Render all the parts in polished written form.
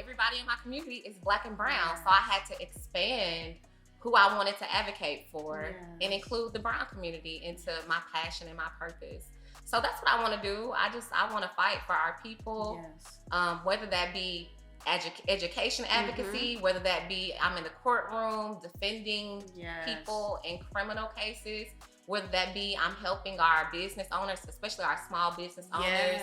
Everybody in my community is Black and brown, so I had to expand who I wanted to advocate for and include the brown community into my passion and my purpose. So that's what I want to do. I want to fight for our people, whether that be education advocacy, whether that be I'm in the courtroom defending people in criminal cases, whether that be I'm helping our business owners, especially our small business owners,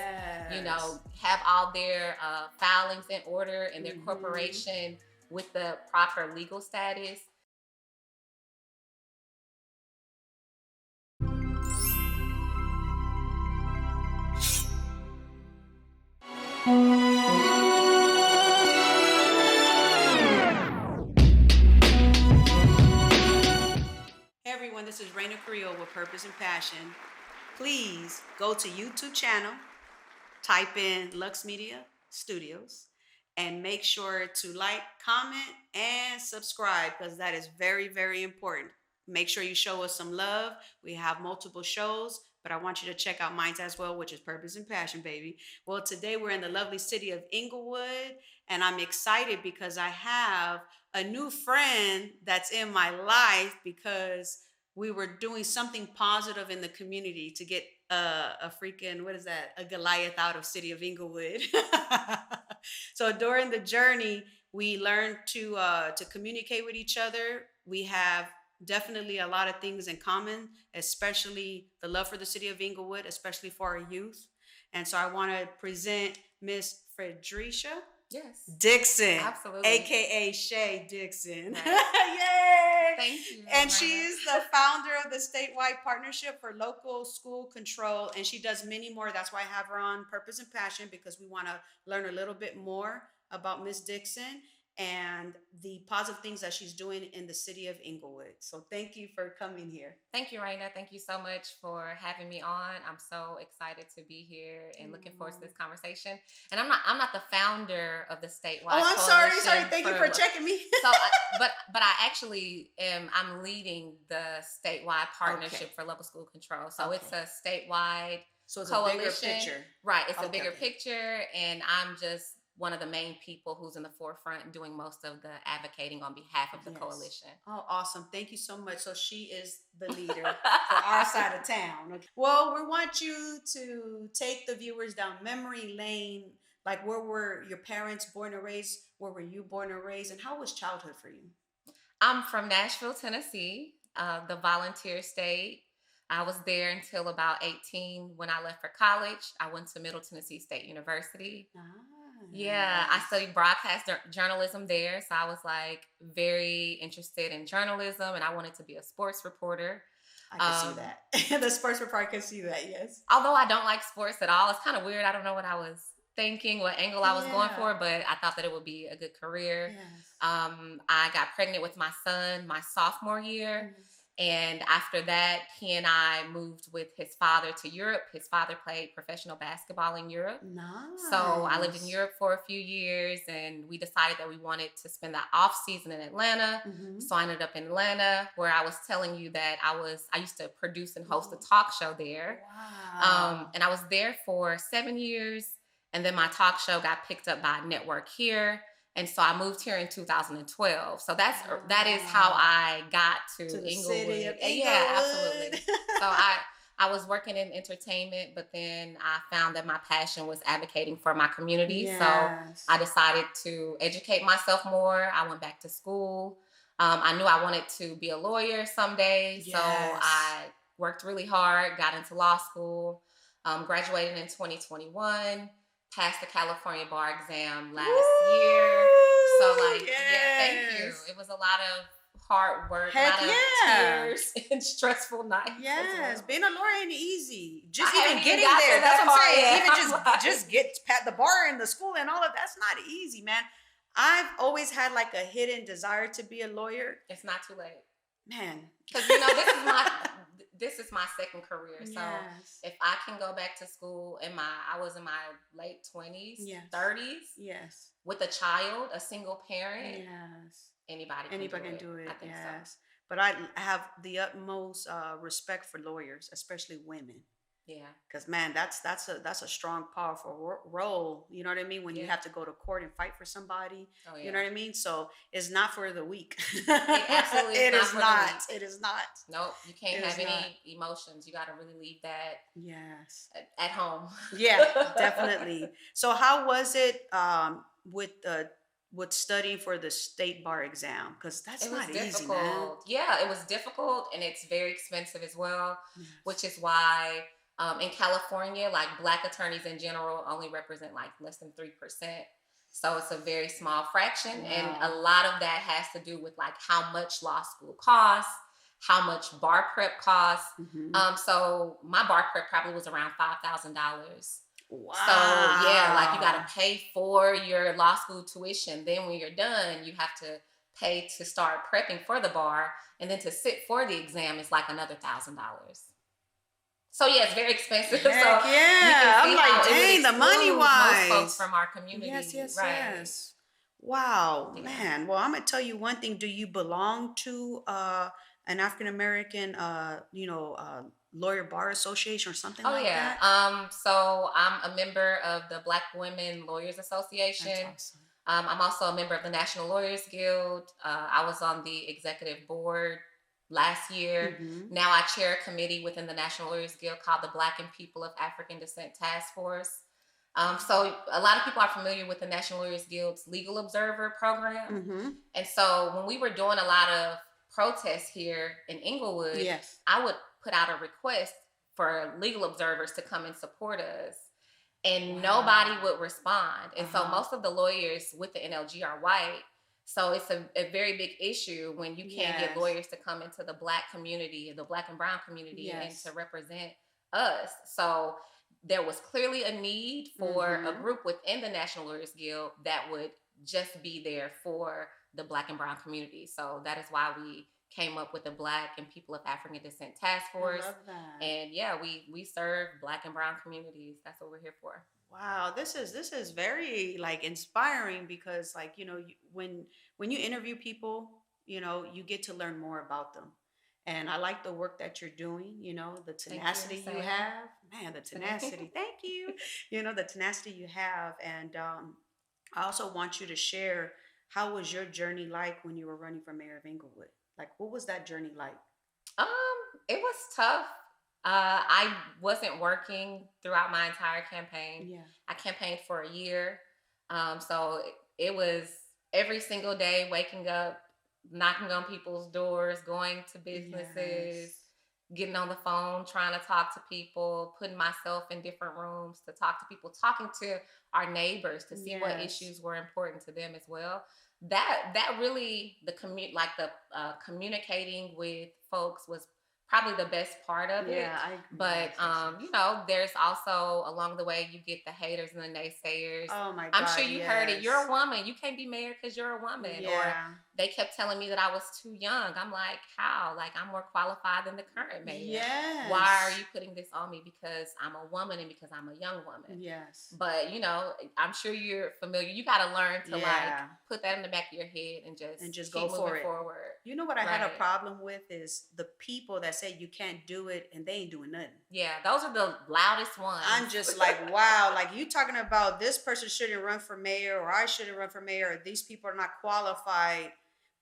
you know, have all their filings in order and their corporation with the proper legal status. Hey everyone, this is Raina Carrillo with Purpose and Passion. Please go to YouTube channel, type in luxemediastudios, and make sure to like, comment, and subscribe because that is very, very important. Make sure you show us some love. We have multiple shows, but I want you to check out mine as well, which is Purpose and Passion, baby. Well, today we're in the lovely city of Inglewood, and I'm excited because I have a new friend that's in my life because we were doing something positive in the community to get a freaking, what is that? A Goliath out of city of Inglewood. So during the journey, we learned to communicate with each other. We have definitely a lot of things in common, especially the love for the city of Inglewood, especially for our youth. And so I want to present Miss Fre'Drisha. Yes. Dixon. Absolutely. AKA Shay Dixon. Nice. Yay! Thank you. And she's the founder of the statewide partnership for local school control. And she does many more. That's why I have her on Purpose and Passion, because we want to learn a little bit more about Miss Dixon and the positive things that she's doing in the city of Inglewood. So thank you for coming here. Thank you, Raina. Thank you so much for having me on. I'm so excited to be here and looking forward to this conversation. And I'm not the founder of the statewide. Oh, I'm sorry. Thank you for checking me. but I actually am. I'm leading the statewide partnership for local school control. So it's a statewide coalition. A bigger picture. Right. It's a bigger picture, and I'm just one of the main people who's in the forefront doing most of the advocating on behalf of the coalition. Oh, awesome. Thank you so much. So she is the leader for our side of town. Okay. Well, we want you to take the viewers down memory lane. Like, where were your parents born and raised? Where were you born and raised? And how was childhood for you? I'm from Nashville, Tennessee, the volunteer state. I was there until about 18 when I left for college. I went to Middle Tennessee State University. Yeah, I studied broadcast journalism there. So I was like very interested in journalism, and I wanted to be a sports reporter. I can see that. The sports reporter, I can see that, yes. Although I don't like sports at all. It's kind of weird. I don't know what I was thinking, what angle I was going for, but I thought that it would be a good career. Yes. I got pregnant with my son my sophomore year. And after that, he and I moved with his father to Europe. His father played professional basketball in Europe. Nice. So I lived in Europe for a few years, and we decided that we wanted to spend the off season in Atlanta. So I ended up in Atlanta, where I was telling you that I used to produce and host a talk show there. Wow. And I was there for 7 years. And then my talk show got picked up by a network here. And so I moved here in 2012. So that is how I got to Inglewood. City of Inglewood. Yeah, absolutely. So I was working in entertainment, but then I found that my passion was advocating for my community. Yes. So I decided to educate myself more. I went back to school. I knew I wanted to be a lawyer someday. Yes. So I worked really hard, got into law school, graduated in 2021. Passed the California bar exam last year. So thank you. It was a lot of hard work, a lot of tears and stressful nights. Yes, being a lawyer ain't easy. Just even getting there. That's what I'm saying. Even just get past the bar and the school and all of that's not easy, man. I've always had like a hidden desire to be a lawyer. It's not too late. Man. Because this is my second career. So if I can go back to school I was in my late 20s, 30s. Yes. With a child, a single parent. Yes. Anybody can do it. I think so. But I have the utmost respect for lawyers, especially women. Yeah. Because man, that's a strong, powerful role. You know what I mean? When you Yeah. have to go to court and fight for somebody. Oh yeah. You know what I mean? So it's not for the weak. It absolutely is It not is for not. the weak. It is not. Nope. You can't It is have not. any emotions. You got to really leave that Yes. at home. Yeah, definitely. So how was it with studying for the state bar exam? Because that's It was not easy, man. difficult. Yeah, it was difficult, and it's very expensive as well, which Yes. is why in California, like Black attorneys in general only represent like less than 3%. So it's a very small fraction, and a Wow. lot of that has to do with like how much law school costs, how much bar prep costs. Hmm. So my bar prep probably was around $5,000. So yeah, like you got Wow. to pay for your law school tuition. Then when you're done, you have to pay to start prepping for the bar, and then to sit for the exam is like another $1,000. So yeah, it's very expensive. So Heck you can yeah. I'm see how like, it would dang, the money exclude most folks wise. from our community, Yes, yes, right? yes. Wow, Yeah. man. Well, I'm gonna tell you one thing. Do you belong to an African American lawyer bar association or something Oh like yeah. that? So I'm a member of the Black Women Lawyers That's Association. awesome. I'm also a member of the National Lawyers Guild. I was on the executive board last year. Mm-hmm. Now I chair a committee within the National Lawyers Guild called the Black and People of African Descent Task Force. So a lot of people are familiar with the National Lawyers Guild's Legal Observer program. Mm-hmm. And so when we were doing a lot of protests here in Inglewood, Yes. I would put out a request for legal observers to come and support us. And nobody Wow. would respond. And so most of the lawyers with the NLG are white. So it's a very big issue when you can't get Yes. lawyers to come into the Black community, the Black and brown community, and Yes. to represent us. So there was clearly a need for a Mm-hmm. group within the National Lawyers Guild that would just be there for the Black and brown community. So that is why we came up with the Black and People of African Descent Task I Force. love that. And yeah, we serve Black and brown communities. That's what we're here for. Wow, this is very like inspiring because like when you interview people, you get to learn more about them. And I like the work that you're doing, the Thank you. tenacity you Same. have. Man, the tenacity. Thank you. The tenacity you have. And I also want you to share how was your journey like when you were running for mayor of Inglewood? Like what was that journey like? Um, it was tough. I wasn't working throughout my entire campaign. Yeah. I campaigned for a year. So it was every single day waking up, knocking on people's doors, going to businesses, Yes. getting on the phone, trying to talk to people, putting myself in different rooms to talk to people, talking to our neighbors to see what Yes. issues were important to them as well. That really communicating with folks was probably the best part of it. Yeah, I agree. But Yes, yes, yes. there's also along the way you get the haters and the naysayers. Oh my I'm God, sure you heard it. You're yes. a woman. You can't be mayor because you're a woman. Or Yeah. they kept telling me that I was too young. I'm like, how? Like I'm more qualified than the current mayor. Yes. Why are you putting this on me? Because I'm a woman and because I'm a young woman. Yes. But I'm sure you're familiar. You got to learn to like Yeah. put that in the back of your head and just go keep for moving it. forward. You know what I had a Right. problem with is the people that say you can't do it and they ain't doing nothing. Yeah, those are the loudest ones. I'm just like, wow, like you talking about this person shouldn't run for mayor or I shouldn't run for mayor or these people are not qualified,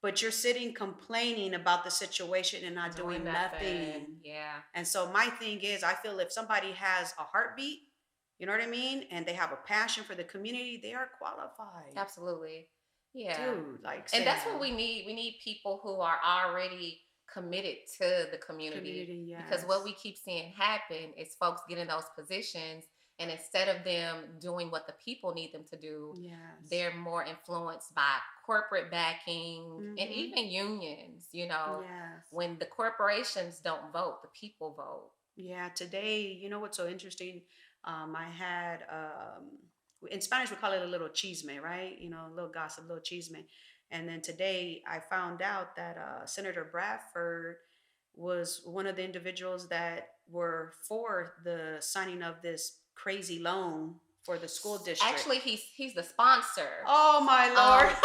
but you're sitting complaining about the situation and not doing nothing. Yeah. And so my thing is, I feel if somebody has a heartbeat, you know what I mean? And they have a passion for the community, they are qualified. Absolutely. Yeah. Dude, like And that's what we need. We need people who are already committed to the community. yes. Because what we keep seeing happen is folks get in those positions, and instead of them doing what the people need them to do, yes. they're more influenced by corporate backing and Mhm. even unions. Yes. When the corporations don't vote, the people vote. Yeah, today, you know what's so interesting? I had, in Spanish, we call it a little chisme, right? A little gossip, a little chisme. And then today I found out that Senator Bradford was one of the individuals that were for the signing of this crazy loan for the school district. Actually, he's the sponsor. Oh my Lord.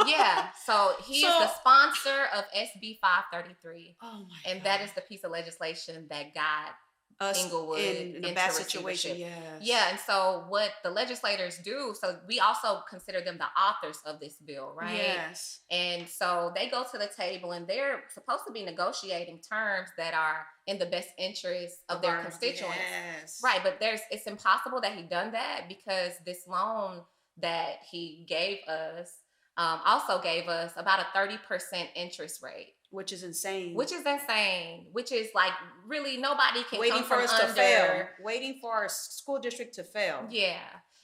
Yeah, so he is the sponsor of SB 533. Oh my And God. that is the piece of legislation that got us Inglewood in a into bad situation. receivership. Yes. Yeah, and so what the legislators do, so we also consider them the authors of this bill, right? Yes. And so they go to the table and they're supposed to be negotiating terms that are in the best interest of their constituents. Yes. Right, but it's impossible that he done that because this loan that he gave us also gave us about a 30% interest rate. Which is insane. Which is like really nobody can waiting come for from us under. To fail. Waiting for our school district to fail. Yeah.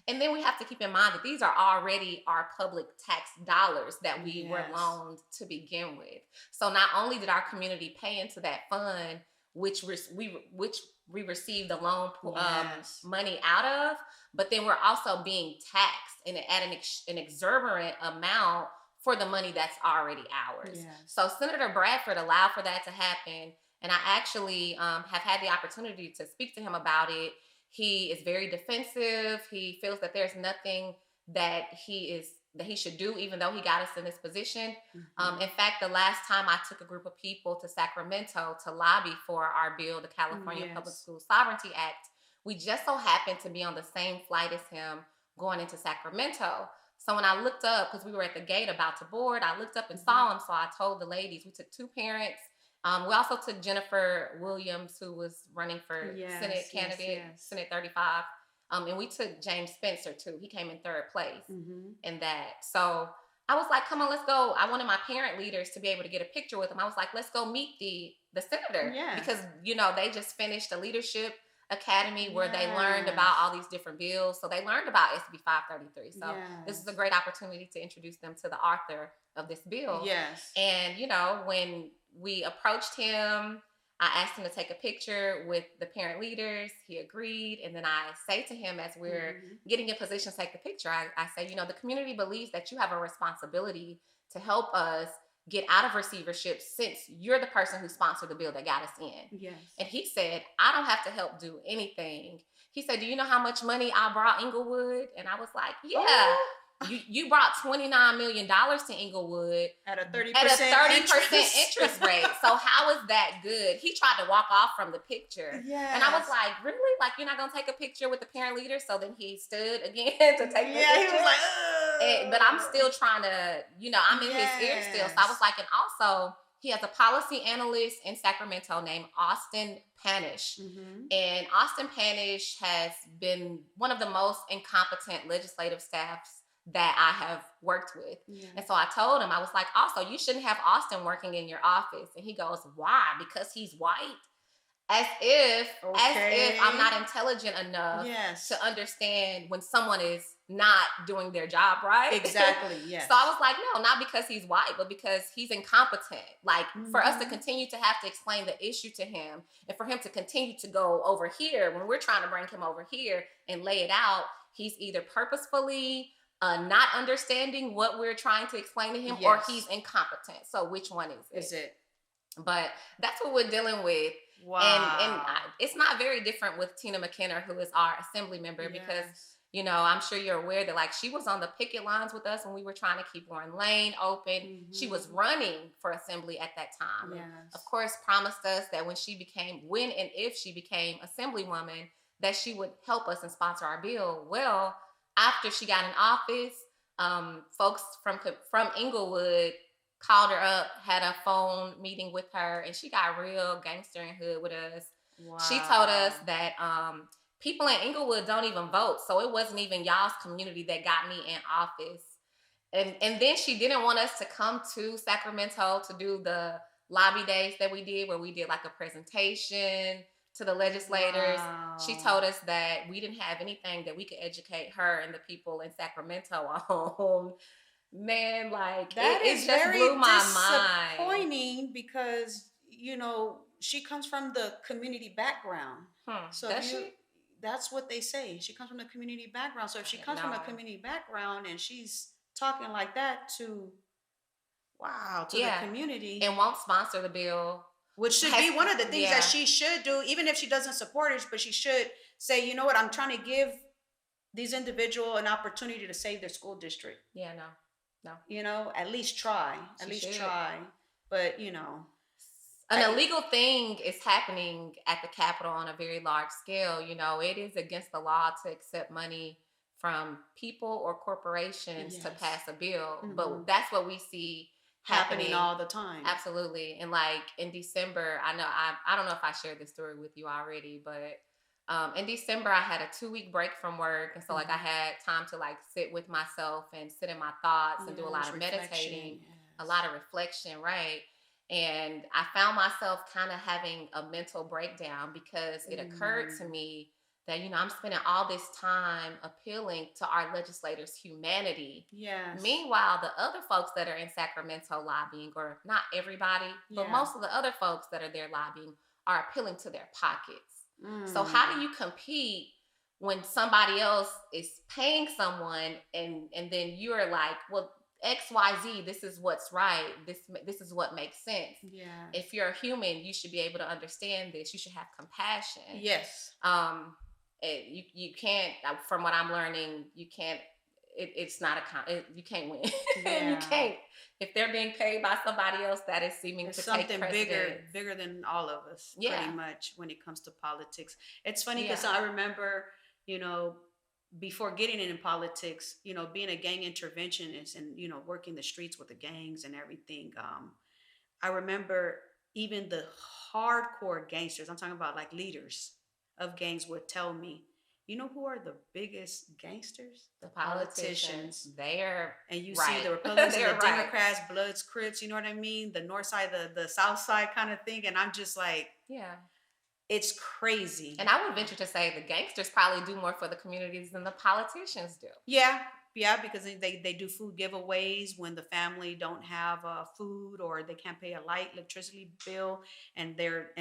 And then we have to keep in mind that these are already our public tax dollars that we were loaned to begin with. So not only did our community pay into that fund, which we received the loan money out of, but then we're also being taxed at an exorbitant amount for the money that's already ours. Yes. So Senator Bradford allowed for that to happen. And I actually have had the opportunity to speak to him about it. He is very defensive. He feels that there's nothing that he should do, even though he got us in this position. Mm-hmm. In fact, the last time I took a group of people to Sacramento to lobby for our bill, the California Public School Sovereignty Act, we just so happened to be on the same flight as him going into Sacramento. So when I looked up, because we were at the gate about to board, I looked up and saw him. So I told the ladies, we took 2 parents. We also took Jennifer Williams, who was running for Senate candidate, Senate 35. And we took James Spencer, too. He came in 3rd place in that. So I was like, come on, let's go. I wanted my parent leaders to be able to get a picture with him. I was like, let's go meet the senator. Yes. Because, they just finished a leadership academy where they learned about all these different bills. So they learned about SB 533. So this is a great opportunity to introduce them to the author of this bill. Yes. And, when we approached him, I asked him to take a picture with the parent leaders. He agreed. And then I say to him as we're getting in position to take the picture, I say, the community believes that you have a responsibility to help us get out of receivership since you're the person who sponsored the bill that got us in. Yes. And he said, I don't have to help do anything. He said, do you know how much money I brought Inglewood? And I was like, yeah. Oh. You brought $29 million to Inglewood at a 30% interest rate. So how is that good? He tried to walk off from the picture. Yes. And I was like, really? Like, you're not going to take a picture with the parent leader? So then he stood again to take the picture. Yeah, he was like, but I'm still trying to, I'm in his ear still. So I was like, and also he has a policy analyst in Sacramento named Austin Panish. Mm-hmm. And Austin Panish has been one of the most incompetent legislative staffs that I have worked with. Yeah. And so I told him, I was like, also, you shouldn't have Austin working in your office. And he goes, why? Because he's white? As if I'm not intelligent enough to understand when someone is not doing their job right. Exactly, yes. So I was like, no, not because he's white, but because he's incompetent. Like, for us to continue to have to explain the issue to him and for him to continue to go over here when we're trying to bring him over here and lay it out, he's either purposefully not understanding what we're trying to explain to him, or he's incompetent. So which one is it? But that's what we're dealing with. Wow. And it's not very different with Tina McKenna, who is our assembly member, because, I'm sure you're aware that, like, she was on the picket lines with us when we were trying to keep Lauren Lane open. Mm-hmm. She was running for assembly at that time. Yes. And of course, promised us that when and if she became assemblywoman, that she would help us and sponsor our bill. Well, after she got in office, folks from Inglewood called her up, had a phone meeting with her, and she got real gangster and hood with us. Wow. She told us that people in Inglewood don't even vote, so it wasn't even y'all's community that got me in office. And then she didn't want us to come to Sacramento to do the lobby days that we did, where we did like a presentation to the legislators. Wow. She told us that we didn't have anything that we could educate her and the people in Sacramento on. Man, like, that it just blew my mind. Disappointing because, she comes from the community background. So that's what they say. She comes from the community background. So if she comes from a community background and she's talking like that to the community. And won't sponsor the bill. Which should be one of the things that she should do, even if she doesn't support it, but she should say, you know what, I'm trying to give these individuals an opportunity to save their school district. Yeah, no. At least try. But, An illegal thing is happening at the Capitol on a very large scale. You know, it is against the law to accept money from people or corporations to pass a bill. But that's what we see happening all the time. Absolutely. And like in December, I know I don't know if I shared this story with you already, but in December I had a 2-week break from work, and so like I had time to like sit with myself and sit in my thoughts and do a lot of meditating, a lot of reflection, right? And I found myself kind of having a mental breakdown because it occurred to me that, you know, I'm spending all this time appealing to our legislators' humanity. Yes. Meanwhile, the other folks that are in Sacramento lobbying, or not everybody, but most of the other folks that are there lobbying are appealing to their pockets. So how do you compete when somebody else is paying someone and then you're like, well, XYZ, this is what's right. This is what makes sense. Yeah. If you're a human, you should be able to understand this. You should have compassion. Yes. You can't, from what I'm learning, you can't, it's not you can't win. Yeah. You can't. If they're being paid by somebody else, that is seeming to take precedence. Something bigger than all of us, pretty much, when it comes to politics. It's funny because I remember, you know, before getting in politics, you know, being a gang interventionist and, you know, working the streets with the gangs and everything. I remember even the hardcore gangsters, I'm talking about like leaders of gangs, would tell me, you know who are the biggest gangsters? The politicians. And you see the Republicans and the Democrats, Bloods, Crips, you know what I mean? The North Side, the South Side kind of thing. And I'm just like, it's crazy. And I would venture to say the gangsters probably do more for the communities than the politicians do. Yeah, because they do food giveaways when the family don't have food or they can't pay a light, electricity bill, and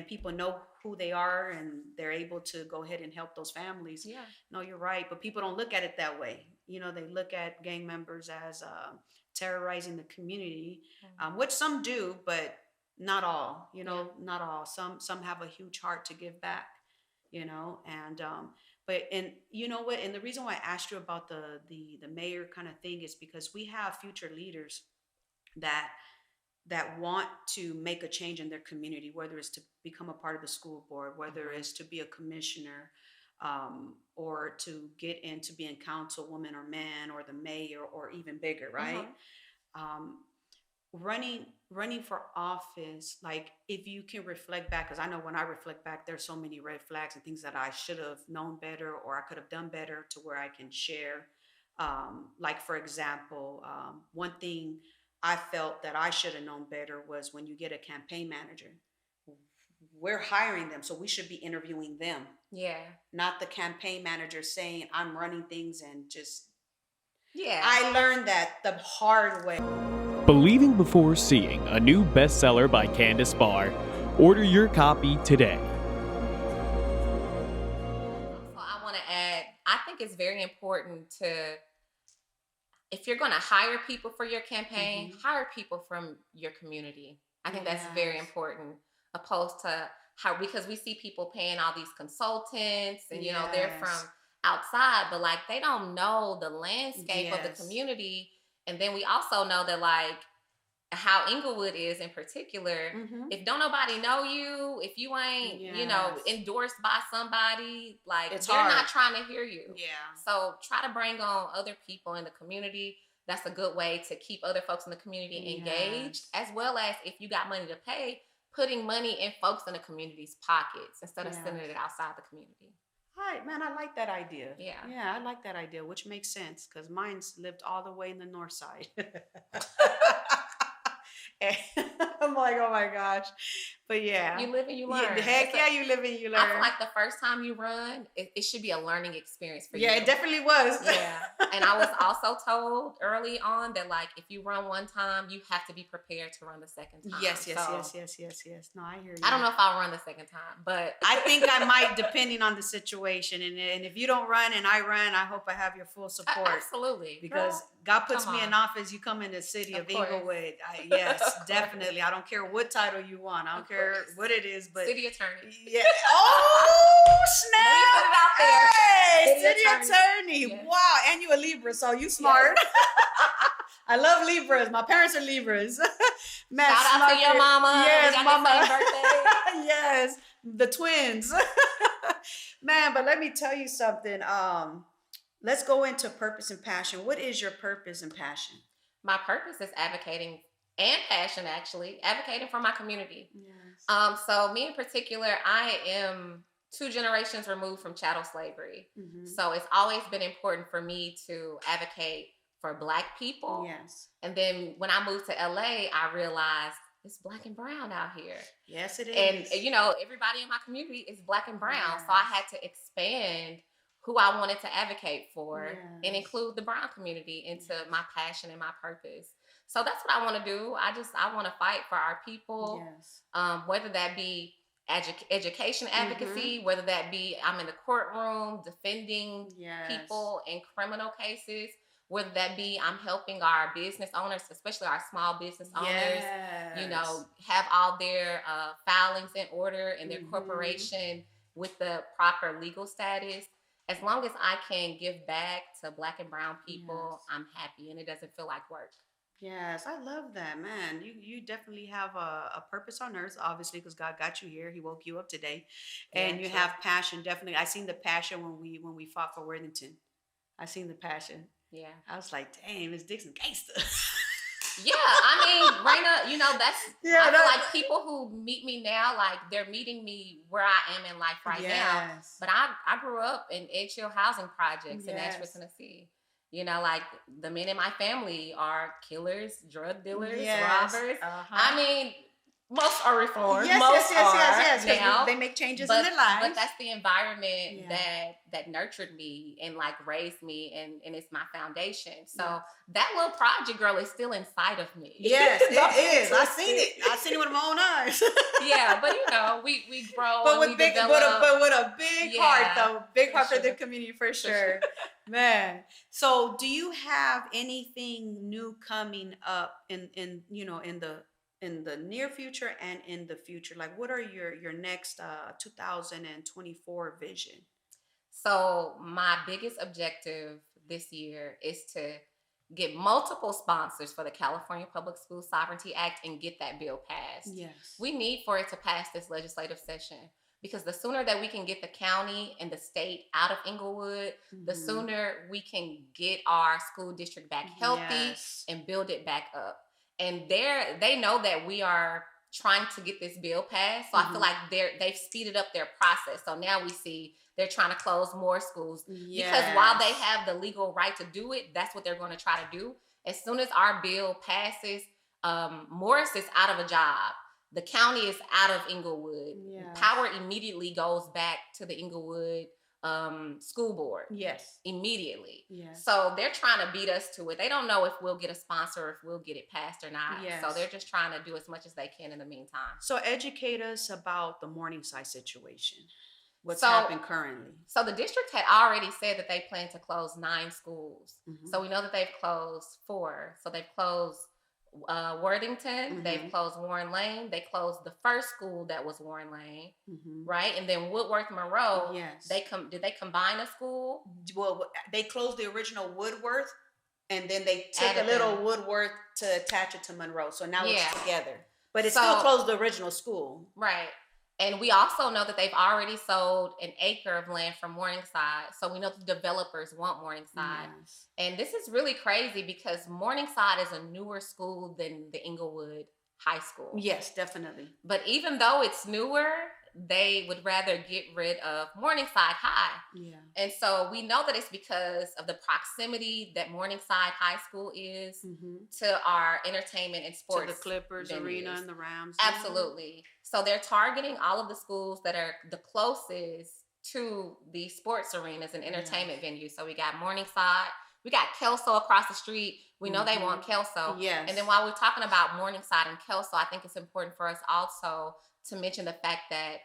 people know who they are and they're able to go ahead and help those families. Yeah. No, you're right, but people don't look at it that way. You know, they look at gang members as terrorizing the community, which some do, but not all. You know, not all. Some have a huge heart to give back. You know, and and you know what? And the reason why I asked you about the mayor kind of thing is because we have future leaders that want to make a change in their community, whether it's to become a part of the school board, whether it's to be a commissioner, or to get into being councilwoman or man or the mayor or even bigger, right? Running for office, like if you can reflect back, because I know when I reflect back, there's so many red flags and things that I should have known better or I could have done better to where I can share. Like, for example, one thing I felt that I should have known better was when you get a campaign manager, we're hiring them, so we should be interviewing them. Yeah. Not the campaign manager saying, I'm running things and just... Yeah. I learned that the hard way. Believing Before Seeing, a new bestseller by Candace Barr. Order your copy today. So I want to add, I think it's very important to, if you're going to hire people for your campaign, hire people from your community. I think that's very important, opposed to because we see people paying all these consultants and, you know, they're from outside, but like they don't know the landscape of the community. And then we also know that, like, how Inglewood is in particular, if don't nobody know you, if you ain't, you know, endorsed by somebody, like, they're not trying to hear you. Yeah. So try to bring on other people in the community. That's a good way to keep other folks in the community engaged, as well as if you got money to pay, putting money in folks in the community's pockets instead of sending it outside the community. All right, man, I like that idea. Yeah, I like that idea, which makes sense because mine's lived all the way in the north side. And I'm like, oh my gosh. But yeah. You live and you learn. Heck yeah, you live and you learn. I feel like the first time you run, it should be a learning experience for you. Yeah, it definitely was. Yeah. And I was also told early on that, like, if you run one time, you have to be prepared to run the second time. Yes. No, I hear you. I don't know if I'll run the second time, but I think I might, depending on the situation. And if you don't run and I run, I hope I have your full support. Absolutely. Because God puts me in office, you come in the city of Inglewood. Yes, definitely. I don't care what title you want. I don't care what it is, but city attorney. Yeah. Oh, snap! Put it out there. Hey, city attorney. Yes. Wow, and you a Libra, so you smart. Yes. I love Libras. My parents are Libras. Man, Shout out to your mama. Yes, We got mama. the same birthday. Yes, the twins. Man, but let me tell you something. Let's go into purpose and passion. What is your purpose and passion? My purpose is advocating and passion, actually, advocating for my community. Yes. So me in particular, I am 2 generations removed from chattel slavery. Mm-hmm. So it's always been important for me to advocate for Black people. Yes. And then when I moved to LA, I realized it's Black and brown out here. Yes, it is. And, you know, everybody in my community is Black and brown. Yes. So I had to expand who I wanted to advocate for and Yes. include the brown community into my passion and my purpose. So that's what I want to do. I want to fight for our people, Yes. whether that be education advocacy, whether that be I'm in the courtroom defending Yes. people in criminal cases, whether that be I'm helping our business owners, especially our small business owners, Yes. you know, have all their filings in order and their Mhm. corporation with the proper legal status. As long as I can give back to Black and brown people, Yes. I'm happy and it doesn't feel like work. Yes, I love that, man. You definitely have a purpose on earth, obviously, because God got you here. He woke you up today, and Yeah, you true. have passion. Definitely, I seen the passion when we fought for Worthington. I seen the passion. Yeah. I was like, dang, Miss Dixon, gangster. Yeah, I mean, Raina, you know, that's, Yeah, I feel that- like people who meet me now, like they're meeting me where I am in life right now. Yes. But I grew up in Edge Hill housing projects in Yes. Nashville, Tennessee. You know, like the men in my family are killers, drug dealers, Yes. robbers. Uh-huh. I mean, most are reformed. Yes, most yes, are yes. 'Cause now. they make changes But, in their lives. but that's the environment Yeah. that nurtured me and like raised me, and it's my foundation. So Yes. that little project girl is still inside of me. Yes, Don't it get is. I twisted. seen it. I seen it with my own eyes. Yeah, but you know, we grow, But and with we big, develop. but with a big heart though, big for heart for the sure. community for sure, man. So, do you have anything new coming up in you know in the near future and in the future? Like, what are your next 2024 vision? So my biggest objective this year is to get multiple sponsors for the California Public School Sovereignty Act and get that bill passed. Yes, We need for it to pass this legislative session, because the sooner that we can get the county and the state out of Inglewood, the Mhm. sooner we can get our school district back healthy Yes. and build it back up. And they know that we are trying to get this bill passed. So I feel Mhm. like they've speeded up their process. So now we see they're trying to close more schools, because while they Yes. have the legal right to do it, that's what they're going to try to do. As soon as our bill passes, Morris is out of a job. The county is out of Inglewood. Yes. Power immediately goes back to the Inglewood school board. Yes. Immediately. Yes. So they're trying to beat us to it. They don't know if we'll get a sponsor or if we'll get it passed or not. Yes. So they're just trying to do as much as they can in the meantime. So educate us about the Morningside situation. What's So- happened currently? So the district had already said that they plan to close 9 schools. Mhm. So we know that they've closed 4. So they've closed Worthington, they've Mhm. closed Warren Lane, they closed the first school that was Warren Lane, Mhm. right? And then Woodworth Monroe, Yes. did they combine a school? Well, they closed the original Woodworth, and then they took Added a little them. Woodworth to attach it to Monroe. So now Yeah. it's together. But it So- still closed the original school. Right. And we also know that they've already sold an acre of land from Morningside. So we know the developers want Morningside. Yes. And this is really crazy because Morningside is a newer school than the Inglewood High School. Yes, definitely. But even though it's newer, they would rather get rid of Morningside High. Yeah. And so we know that it's because of the proximity that Morningside High School is Mm-hmm. to our entertainment and To sports. the Clippers venues. arena and the Rams. Absolutely. So they're targeting all of the schools that are the closest to the sports arenas and entertainment venues. So we got Morningside, we got Kelso across the street. We know they want Kelso. Yes. And then while we're talking about Morningside and Kelso, I think it's important for us also to mention the fact that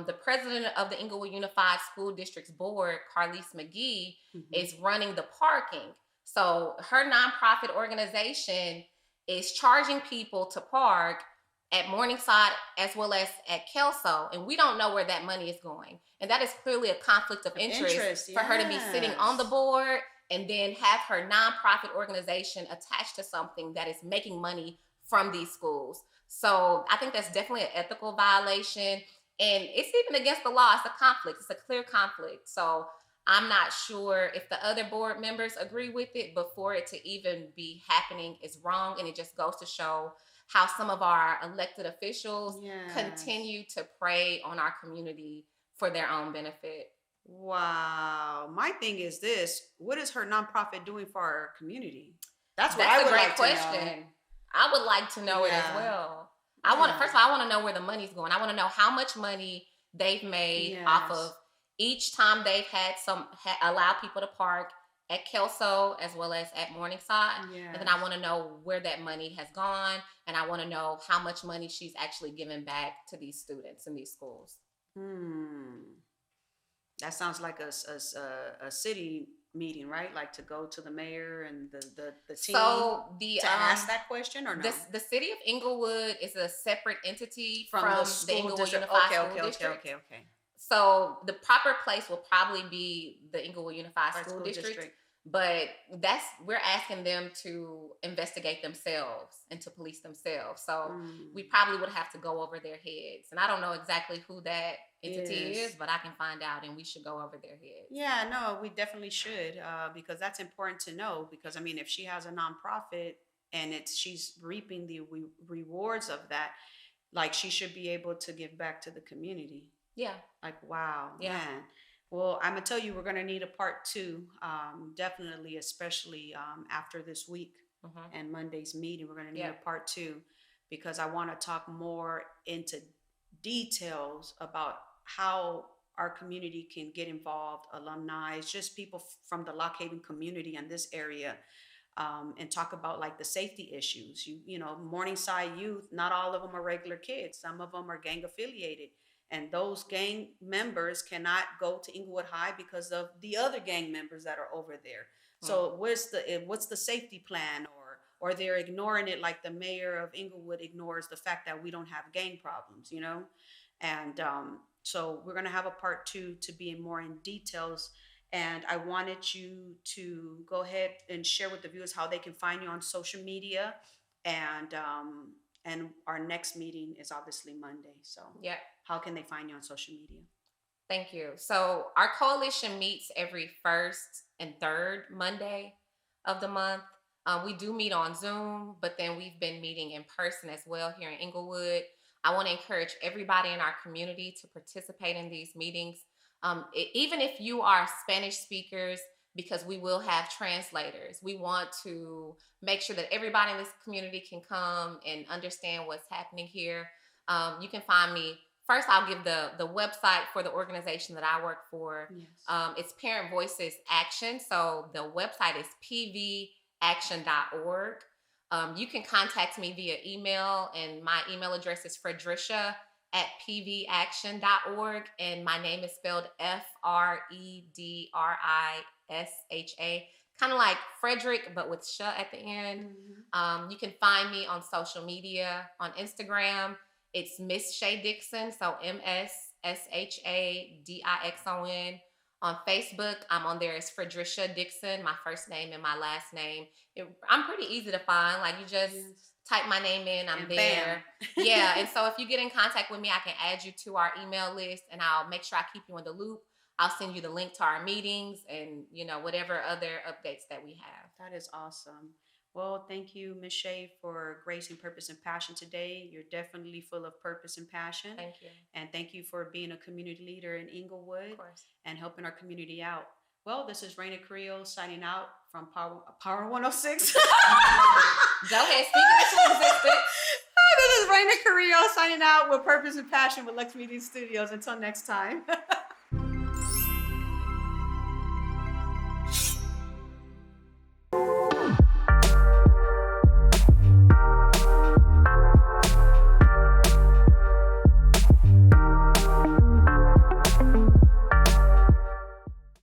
the president of the Inglewood Unified School Districts Board, Carlise McGee, is running the parking. So her nonprofit organization is charging people to park at Morningside as well as at Kelso, and we don't know where that money is going. And that is clearly a conflict of interest for her to be sitting on the board and then have her nonprofit organization attached to something that is making money from these schools. So I think that's definitely an ethical violation. And it's even against the law. It's a conflict. It's a clear conflict. So I'm not sure if the other board members agree with it, but for it to even be happening is wrong. And it just goes to show how some of our elected officials continue to prey on our community for their own benefit. Wow. My thing is this: what is her nonprofit doing for our community? That's what That's I would a great like question. to know. I would like to know it as well. First of all, I want to know where the money's going. I want to know how much money they've made off of each time they've had allow people to park at Kelso as well as at Morningside. And then I want to know where that money has gone, and I want to know how much money she's actually given back to these students in these schools. That sounds like a city meeting, right? Like to go to the mayor and the team to ask that question, or no? The city of Inglewood is a separate entity from the Inglewood district. Unified School District. Okay. So the proper place will probably be the Inglewood Unified School District. But we're asking them to investigate themselves and to police themselves. So we probably would have to go over their heads. And I don't know exactly who that entity is, but I can find out, and we should go over their heads. Yeah, no, we definitely should, because that's important to know. Because I mean, if she has a nonprofit and she's reaping the rewards of that, like, she should be able to give back to the community. Yeah. Like, wow, man. Well, I'm going to tell you, we're going to need a part 2, definitely, especially after this week and Monday's meeting. We're going to need a part 2, because I want to talk more into details about how our community can get involved, alumni, just people from the Lock Haven community in this area, and talk about like the safety issues. You know, Morningside youth, not all of them are regular kids. Some of them are gang affiliated. And those gang members cannot go to Inglewood High because of the other gang members that are over there. So what's the safety plan, or they're ignoring it, like the mayor of Inglewood ignores the fact that we don't have gang problems, you know? And so we're going to have a part 2 to be more in details. And I wanted you to go ahead and share with the viewers how they can find you on social media. And our next meeting is obviously Monday. So how can they find you on social media? Thank you. So our coalition meets every first and third Monday of the month. We do meet on Zoom, but then we've been meeting in person as well here in Inglewood. I want to encourage everybody in our community to participate in these meetings. Even if you are Spanish speakers, because we will have translators. We want to make sure that everybody in this community can come and understand what's happening here. You can find me. First, I'll give the website for the organization that I work for. It's Parent Voices Action. So the website is pvaction.org. You can contact me via email, and my email address is Fre'Drisha@pvaction.org, and my name is spelled Fredrisha, kind of like Frederick, but with sh at the end. You can find me on social media. On Instagram, it's Miss Shay Dixon, so MSSHADIXON. On Facebook, I'm on there as Fre'Drisha Dixon, my first name and my last name. I'm pretty easy to find. Like, you just type my name in, I'm there. Yeah, and so if you get in contact with me, I can add you to our email list, and I'll make sure I keep you in the loop. I'll send you the link to our meetings and, whatever other updates that we have. That is awesome. Well, thank you, Ms. Shay, for gracing Purpose and Passion today. You're definitely full of purpose and passion. Thank you. And thank you for being a community leader in Inglewood and helping our community out. Well, this is Raina Carrillo signing out from Power 106. Go ahead, speak into existence. This is Raina Carrillo signing out with Purpose and Passion with Luxemedia Studios. Until next time.